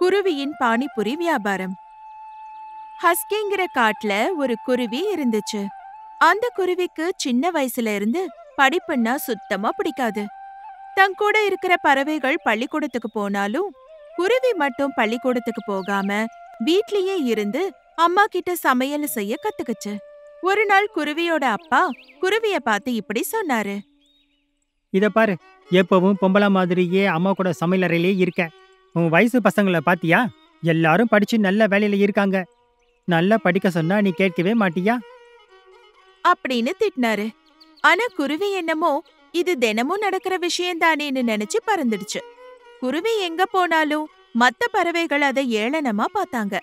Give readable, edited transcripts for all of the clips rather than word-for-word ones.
குருவியின் பானிபுரி வியாபாரம். ஹஸ்கிங்கிற காட்டுல ஒரு குருவி இருந்துச்சு. அந்த குருவிக்கு சின்ன வயசுல இருந்து படிப்புன்னா சுத்தமா பிடிக்காது. தன் கூட இருக்கிற பறவைகள் பள்ளிக்கூடத்துக்கு போனாலும் குருவி மட்டும் பள்ளிக்கூடத்துக்கு போகாம வீட்லயே இருந்து அம்மா கிட்ட சமையல் செய்ய கத்துக்குச்சு. ஒரு நாள் குருவியோட அப்பா குருவிய பார்த்து இப்படி சொன்னாரு. இத பாரு, எப்பவும் பொம்பளை மாதிரியே அம்மா கூட சமையலறையிலே இருக்க. உன் வயசு பசங்கள பாத்தியா? எல்லாரும் படிச்சு நல்ல வேலையில இருக்காங்க. நல்லா படிக்க சொன்னா நீ கேட்கவே மாட்டியா? அப்படின்னு திட்டினாரு. ஆனா குருவி என்னமோ இது தினமும் நடக்கிற விஷயம்தானேன்னு நினைச்சு பறந்துடுச்சு. குருவி எங்க போனாலும் மத்த பறவைகள் அதை ஏளனமா பார்த்தாங்க.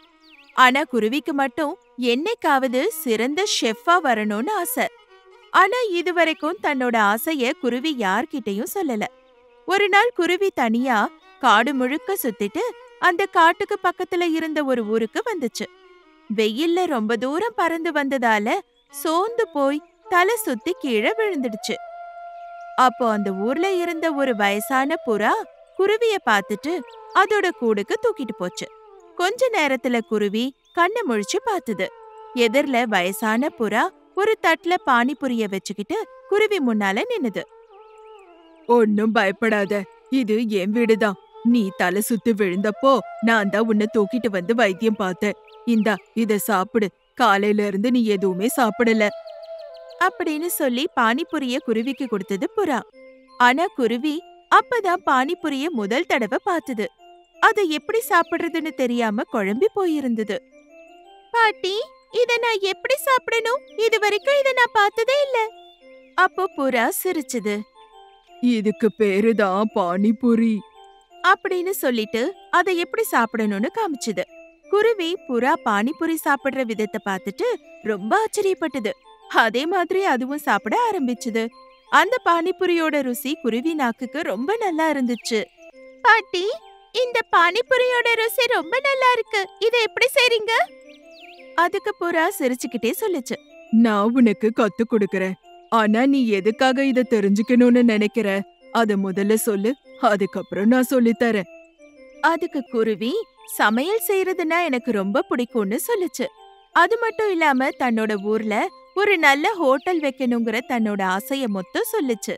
ஆனா குருவிக்கு மட்டும் என்னைக்காவது சிறந்த ஷெஃபா வரணும்னு ஆசை. ஆனா இதுவரைக்கும் தன்னோட ஆசைய குருவி யார்கிட்டயும் சொல்லல. ஒரு நாள் குருவி தனியா காடு முழுக்க சுத்திட்டு அந்த காட்டுக்கு பக்கத்துல இருந்த ஒரு ஊருக்கு வந்துச்சு. வெயில்ல ரொம்ப தூரம் பறந்து வந்ததால சோர்ந்து போய் தலை சுத்தி கீழே விழுந்துடுச்சு. அப்போ அந்த ஊர்ல இருந்த ஒரு வயசான புறா குருவிய பார்த்துட்டு அதோட கூடுக்கு தூக்கிட்டு போச்சு. கொஞ்ச நேரத்துல குருவி கண்ணை முழிச்சு பார்த்தது. எதிர்ல வயசான புறா ஒரு தட்டுல பானிபுரிய வச்சுக்கிட்டு குருவி முன்னால நின்னுது. ஒன்னும் பயப்படாத, இது என் வீடுதான். நீ தலை சுத்தி விழுந்தப்போ நான் தான் உன்னை தூக்கிட்டு வந்து வைத்தியம் பார்த்தேன். இந்தா இத சாப்பிடு. காலையில இருந்து நீ எதுவுமே சாப்பிடல அப்படின்னு சொல்லி பானிபுரிய குருவிக்கு கொடுத்தது புறா. ஆனா குருவி அப்பதான் பானிபுரிய முதல் தடவை பார்த்தது. அதை எப்படி சாப்பிடுறதுன்னு தெரியாம குழம்பி போயிருந்தது. பாட்டி, இத நான் எப்படி சாப்பிடணும்? இது வரைக்கும் இத நான் பார்த்ததே இல்ல. அப்போ புறா சிரிச்சது. இதுக்கு பேருதான் பானிபுரி அப்படின்னு சொல்லிட்டு அதை எப்படி சாப்பிடணும்னு காமிச்சது. குருவி புறா பானிபுரி சாப்பிடுற விதத்தை பார்த்துட்டு ரொம்ப ஆச்சரியப்பட்டது. அதே மாதிரி அதுவும் சாப்பிட ஆரம்பிச்சது. அந்த பானிபுரியோட ருசி குருவி நாக்குக்கு ரொம்ப நல்லா இருந்துச்சு. பாட்டி, இந்த பானிபுரியோட ருசி ரொம்ப நல்லா இருக்கு. இத எப்படி செய்றீங்க? அதுக்கு புறா சிரிச்சுக்கிட்டே சொல்லுச்சு. நான் உனக்கு கத்து கொடுக்கறேன். ஆனா நீ எதுக்காக இத தெரிஞ்சுக்கணும்னு நினைக்கிற? அத முதல்ல சொல்லு, அதுக்கப்புறம் நான் சொல்லித்தரேன். அதுக்கு குருவி சமையல் செய்யறதுன்னா எனக்கு ரொம்ப பிடிக்கும்னு சொல்லுச்சு. அது மட்டும் இல்லாம தன்னோட ஊர்ல ஒரு நல்ல ஹோட்டல் வைக்கணுங்கிற தன்னோட ஆசைய மொத்தம் சொல்லுச்சு.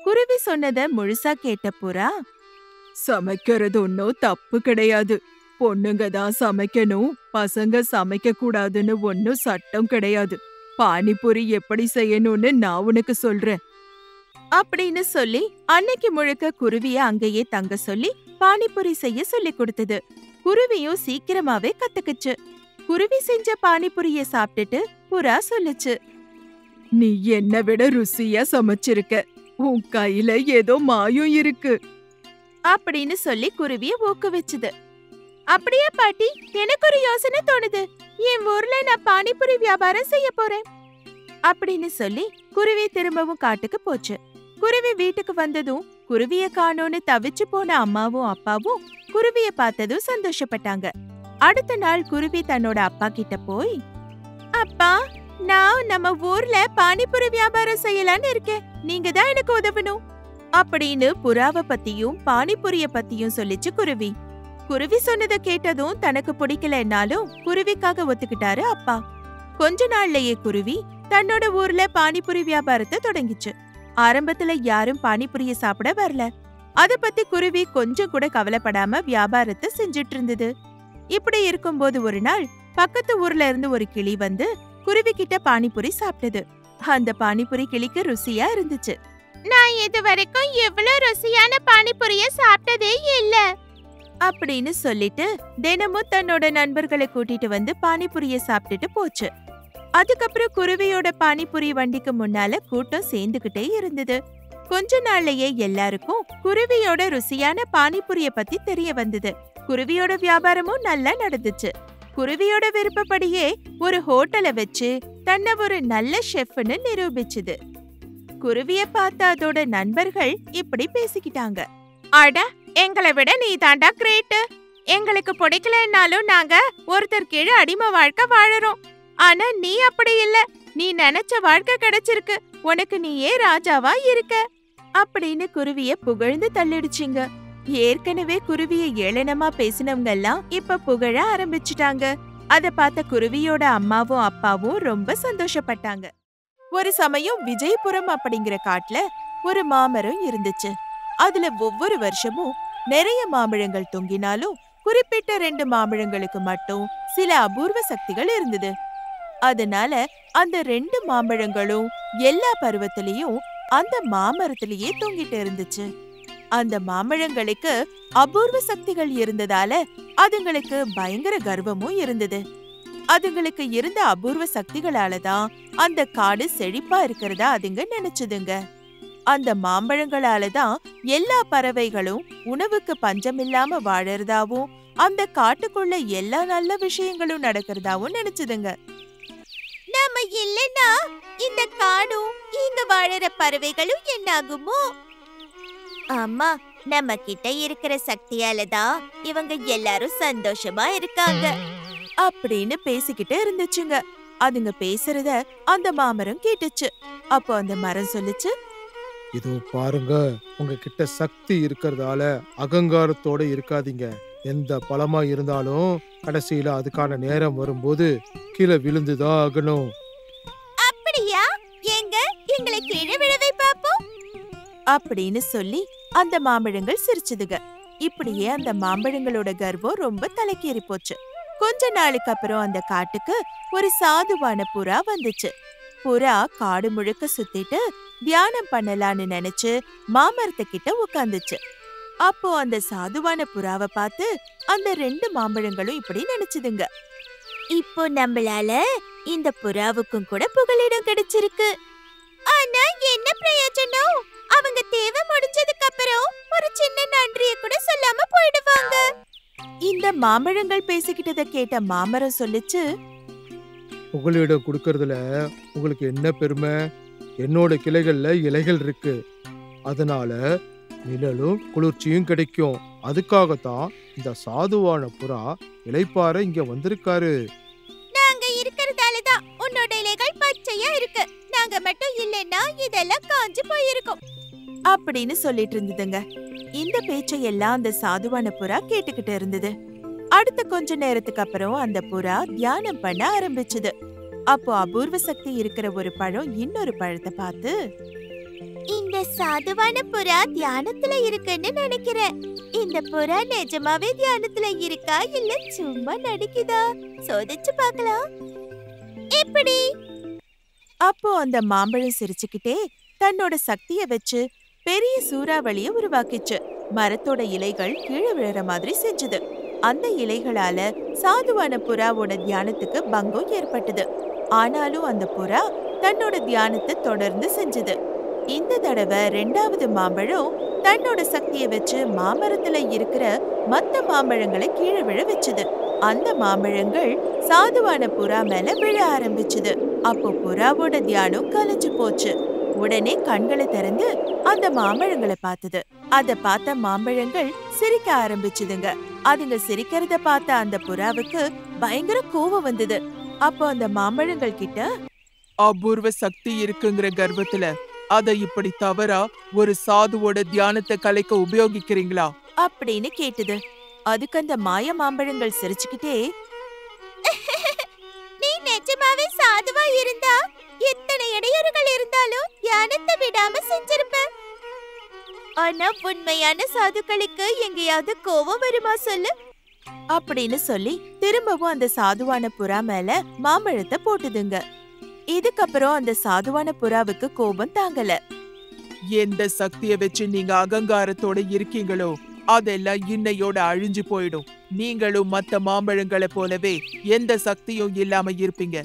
குருவி சொன்னத முழுசா கேட்ட புறா, சமைக்கிறது ஒன்னும் தப்பு கிடையாது. பொண்ணுங்க தான் சமைக்கணும், பசங்க சமைக்க கூடாதுன்னு ஒன்னும் சட்டம் கிடையாது. பானிபுரி எப்படி செய்யணும்னு நான் உனக்கு சொல்றேன் அப்படின்னு சொல்லி அன்னைக்கு முழுக்க குருவிய அங்கேயே தங்க சொல்லி பானிபுரி செய்ய சொல்லி கொடுத்தது. குருவியும் சீக்கிரமாவே கத்துக்குச்சு. குருவி செஞ்ச பானிபுரிய சாப்பிட்டுட்டு புறா சொல்லுச்சு. நீ என்னை விட ருசியா சமைச்சிருக்க. உன் கையில ஏதோ மாயம் இருக்கு அப்படின்னு சொல்லி குருவிய ஊக்குவிச்சுது. அப்படியே பாட்டி, எனக்கு ஒரு யோசனை தோணுது. என் ஊர்ல நான் பானிபுரி வியாபாரம் செய்ய போறேன் அப்படின்னு சொல்லி குருவி திரும்பவும் காட்டுக்கு போச்சு. குருவி வீட்டுக்கு வந்ததும் குருவிய காணோன்னு தவிச்சு போன அம்மாவும் அப்பாவும் குருவிய பார்த்ததும் சந்தோஷப்பட்டாங்க. அடுத்த நாள் குருவி தன்னோட அப்பா கிட்ட போய், அப்பா, நான் நம்ம ஊர்ல பானிபுரி வியாபாரம் செய்யலான்னு இருக்கேன். நீங்க தான் எனக்கு உதவணும் அப்படின்னு புறாவை பத்தியும் பானிபுரிய பத்தியும் சொல்லிச்சு குருவி. குருவி சொன்னதை கேட்டதும் தனக்கு பிடிக்கலன்னாலும் குருவிக்காக ஒத்துக்கிட்டாரு அப்பா. கொஞ்ச நாள்லயே குருவி தன்னோட ஊர்ல பானிபுரி வியாபாரத்தை தொடங்கிச்சு. ஆரம்பத்துல யாரும் பானிபுரிய சாப்பிட வரல. அத பத்தி குருவி கொஞ்சம் கூட கவலைப்படாம வியாபாரத்தை செஞ்சுட்டு இருந்தது. இப்படி இருக்கும்போது ஒரு நாள் பக்கத்து ஊர்ல இருந்து ஒரு கிளி வந்து குருவி கிட்ட பானிபுரி சாப்பிட்டது. அந்த பானிபுரி கிளிக்கு ருசியா இருந்துச்சு. நான் இது வரைக்கும் எவ்வளவு ருசியான பானிபுரிய சாப்பிட்டதே இல்ல அப்படின்னு சொல்லிட்டு தினமும் தன்னோட நண்பர்களை கூட்டிட்டு வந்து பானிபுரிய சாப்பிட்டுட்டு போச்சு. அதுக்கப்புறம் குருவியோட பானிபுரி வண்டிக்கு முன்னால கூட்டம் சேர்ந்துகிட்டே இருந்தது. கொஞ்ச நாள்லயே எல்லாருக்கும் குருவியோட ருசியான பானிபுரிய பத்தி தெரிய வந்தது. குருவியோட வியாபாரமும் நல்லா நடந்துச்சு. குருவியோட விருப்பப்படியே ஒரு ஹோட்டலை வச்சு தன்னை ஒரு நல்ல ஷெஃப்னு நிரூபிச்சுது. குருவிய பார்த்த அதோட நண்பர்கள் இப்படி பேசிக்கிட்டாங்க. அட, எங்களை விட நீ தாண்டா கிரேட். எங்களுக்கு பிடிக்கலன்னாலும் நாங்க ஒருத்தர் கீழே அடிமை வாழ்க்கை வாழறோம். ஆனா நீ அப்படி இல்ல. நீ நினைச்ச வாழ்க்கை கிடைச்சிருக்கு. உனக்கு நீயே ராஜாவா இருக்க அப்படின்னு குருவிய புகழ்ந்து தள்ளிடுச்சிங்க. ஏற்கனவே குருவிய ஏளனமா பேசினவங்க எல்லாம் இப்ப புகழ ஆரம்பிச்சுட்டாங்க. அத பார்த்த குருவியோட அம்மாவும் அப்பாவும் ரொம்ப சந்தோஷப்பட்டாங்க. ஒரு சமயம் விஜயபுரம் அப்படிங்கிற காட்டுல ஒரு மாமரம் இருந்துச்சு. அதுல ஒவ்வொரு வருஷமும் நிறைய மாம்பழங்கள் தொங்கினாலும் குறிப்பிட்ட 2 மாம்பழங்களுக்கு மட்டும் சில அபூர்வ சக்திகள் இருந்தது. அதனால அந்த 2 மாம்பழங்களும் எல்லா பருவத்திலயும் அந்த மாமரத்திலேயே தொங்கிட்டு இருந்துச்சு. அந்த மாம்பழங்களுக்கு அபூர்வ சக்திகள் இருந்ததால அதுங்களுக்கு பயங்கர கர்வமும் இருந்தது. அதுங்களுக்கு இருந்த அபூர்வ சக்திகளாலதான் அந்த காடு செழிப்பா இருக்கிறதா அதுங்க நினைச்சுதுங்க. அந்த மாம்பழங்களாலதான் எல்லா பறவைகளும் உணவுக்கு பஞ்சமில்லாம வாழறதாவும் அந்த காட்டுக்குள்ள எல்லா நல்ல விஷயங்களும் நடக்கிறதாவும் நினைச்சுதுங்க. நாம இல்லைன்னா இந்த காடும் இங்க வாழற பறவைகளும் என்னாகுமோ? ஆமா, நம்ம கிட்ட இருக்கிற சக்தியால தான் இவங்க எல்லாரும் சந்தோஷமா இருக்காங்க அப்படின்னு பேசிக்கிட்டே இருந்துச்சுங்க. அதுங்க பேசுறத அந்த மாமரம் கேட்டுச்சு. அப்போ அந்த மரம் சொல்லுச்சு, இதோ பாருங்க, உங்ககிட்ட சக்தி இருக்கிறதால அகங்காரத்தோட இருக்காதீங்க. எந்த பழமா இருந்தாலும் கடைசியில அதுக்கான நேரம் வரும்போது கீழே விழுந்துதான் ஆகணும். அப்படியா? எங்க எங்களை கீழே விழவை பாப்போம் அப்படின்னு சொல்லி அந்த மாம்பழங்கள் சிரிச்சுதுங்க. இப்படியே அந்த மாம்பழங்களோட கர்வம் ரொம்ப தலைக்கேறி போச்சு. கொஞ்ச நாளுக்கு அப்புறம் அந்த காட்டுக்கு ஒரு சாதுவான புறா வந்துச்சு. புறா காடு முழுக்க சுத்திட்டு தியானம் பண்ணலான்னு நினைச்சு மாமரத்துக்கிட்ட உட்காந்துச்சு. அப்போ அந்த சாதுவான புறாவை பார்த்து அந்த 2 மாம்பழங்களும் இப்படி நினைச்சுதுங்க, இப்போ நம்மளால இந்த புறாவுக்கும் கூட புகலிடம் கிடைச்சிருக்கு. ஆனா என்ன பிரயோஜனம்? அவங்க தேவை முடிஞ்சதுக்கு அப்புறம் ஒரு சின்ன நன்றியை கூட சொல்லாம போயிடுவாங்க. இந்த மாம்பழங்கள் பேசிக்கிட்டத கேட்ட மாமரம் சொல்லுச்சு, புகலிடம் கொடுக்கறதுல உங்களுக்கு என்ன பெருமை? என்னோட கிளைகள்ல இலைகள் இருக்கு, அதனால நிழலும் குளிர்ச்சியும் கிடைக்கும். அதுக்காகத்தான் இந்த சாதுவான புறா இலைப்பார இங்க வந்திருக்காரு. நாங்க இருக்கிறதாலதான் உன்னோட இலைகள் பச்சையா இருக்கு. நாங்க மட்டும் இல்லைன்னா இதெல்லாம் காஞ்சு போயிருக்கும் அப்படின்னு சொல்லிட்டு இருந்ததுங்க. இந்த பேச்சையெல்லாம் அந்த சாதுவான புறா கேட்டுக்கிட்டு இருந்தது. அடுத்த கொஞ்ச நேரத்துக்கு அப்புறம் அந்த புறா தியானம் பண்ண ஆரம்பிச்சது. அப்போ அபூர்வ சக்தி இருக்கிற ஒரு பழம் இன்னொரு பழத்தை பார்த்து, இந்த சாதுவான புறா தியானத்துல இருக்குன்னு நினைக்கிறேன். இந்த புறா நிஜமாவே தியானத்துல இருக்கா இல்ல சும்மா நடிக்குதா? சோதிச்சு பார்க்கலாம். எப்படி? அப்போ அந்த மாம்பழம் சிரிச்சுக்கிட்டே தன்னோட சக்திய வச்சு பெரிய சூறாவளிய உருவாக்கிச்சு. மரத்தோட இலைகள் கீழே விழுற மாதிரி செஞ்சது. அந்த இலைகளால சாதுவான புறாவோட தியானத்துக்கு பங்கம் ஏற்பட்டது. ஆனாலும் அந்த புறா தன்னோட தியானத்தை தொடர்ந்து செஞ்சது. இந்த தடவை 2வது மாம்பழம் தன்னோட சக்தியை வச்சு மாமரத்துல இருக்கிற மத்த மாம்பழங்களை கீழே விழ வச்சது. அந்த மாம்பழங்கள் சாதுவான புறா மேல விழ ஆரம்பிச்சது. அப்போ புறாவோட தியானம் கலைஞ்சு போச்சு. உடனே கண்களை திறந்து அந்த மாம்பழங்களை பார்த்தது. அத பார்த்த மாம்பழங்கள் சிரிக்க ஆரம்பிச்சுதுங்க. அதுங்க சிரிக்கிறத பார்த்த அந்த புறாவுக்கு பயங்கர கோபம் வந்தது. அப்போ அந்த மாம்பழங்கள் கிட்ட, அபூர்வ சக்தி இருக்குங்கிற கர்வத்துல அதை இப்படி தவறா ஒரு சாதுவோட தியானத்தை கலைக்க உபயோகிக்கிறீங்களா அப்படின்னு கேட்டது. அதுக்கு அந்த மாய மாம்பழங்கள் சிரிச்சுக்கிட்டே, நீ நிஜமாவே சாதுவா இருந்தா எத்தனை இடையூறுகள் இருந்தாலும் தியானத்தை விடாம செஞ்சிருப்ப. ஆனா உண்மையான சாதுக்களுக்கு எங்கேயாவது கோபம் வருமா சொல்லு அப்படின்னு சொல்லி திரும்பவும் அந்த சாதுவான புறா மேல மாம்பழத்தை போட்டுதுங்க. இதுக்கப்புறம் அந்த சாதுவான புறாவுக்கு கோபம் தாங்கல. எந்த சக்தியை வச்சு நீங்க அகங்காரத்தோட இருக்கீங்களோ அதெல்லாம் இன்னையோட அழிஞ்சு போயிடும். நீங்களும் மத்த மாம்பழங்களை போலவே எந்த சக்தியும் இல்லாம இருப்பீங்க.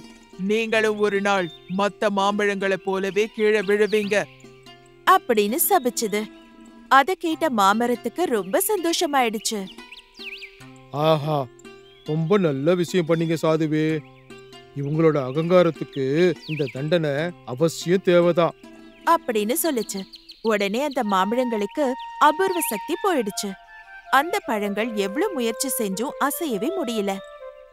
நீங்களும் ஒரு நாள் மத்த மாம்பழங்களை போலவே கீழே விழுவீங்க அப்படின்னு சபிச்சுது. அத கேட்ட மாமரத்துக்கு ரொம்ப சந்தோஷமாயிடுச்சு. ஆஹா, ரொம்ப நல்ல விஷயம் பண்ணீங்க சாதுவே. இவங்களோட அகங்காரத்துக்கு இந்த தண்டனை அவசியம் தேவைதான் அப்படின்னு சொல்லுச்சு. உடனே அந்த மாம்பழங்களுக்கு அபூர்வ சக்தி போயிடுச்சு. அந்த பழங்கள் எவ்வளவு முயற்சி செஞ்சும் அசையவே முடியல.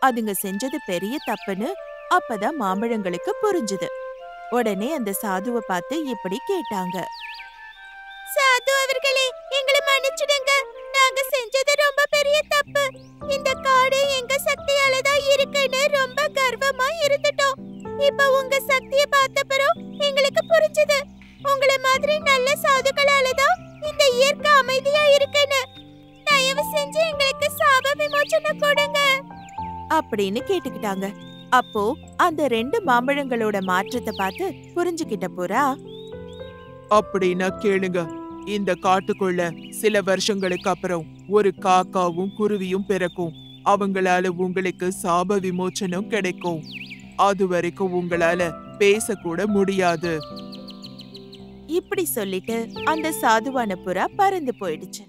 அதுங்க செஞ்சது பெரிய தப்புன்னு அப்பதான் மாம்பழங்களுக்கு புரிஞ்சுது. உடனே அந்த சாதுவை பார்த்து இப்படி கேட்டாங்க, சாது அவர்களே, எங்களை மன்னிச்சிடுங்க. நாங்க நாங்க செஞ்சது ரொம்ப பெரிய தப்பு. இந்த காடு எங்க சக்தியால தான் இருக்குன்னு ரொம்ப கர்வமா இருந்துட்டோம். இப்ப உங்க சக்தியை பார்த்தப்பறம் எங்களுக்கு புரிஞ்சது. உங்கள மாதிரி நல்ல சாதுக்களால தான் இந்த இயற்கை அமைதியா இருக்குன்னு. தயவு செஞ்சு எங்களுக்கு சாப விமோசனம் கொடுங்க அப்படின்னு கேட்டுக்கிட்டாங்க. அப்போ அந்த 2 மாம்பழங்களோட மாற்றத்தை பார்த்து புரிஞ்சுக்கிட்ட புறா, அப்படின்னா கேளுங்க. இந்த காட்டுக்குள்ள சில வருஷங்களுக்கு அப்புறம் ஒரு காக்காவும் குருவியும் பிறக்கும். அவங்களால உங்களுக்கு சாப விமோச்சனம் கிடைக்கும். அது வரைக்கும் உங்களால பேசக்கூட முடியாது. இப்படி சொல்லிட்டு அந்த சாதுவான புறா பறந்து போயிடுச்சு.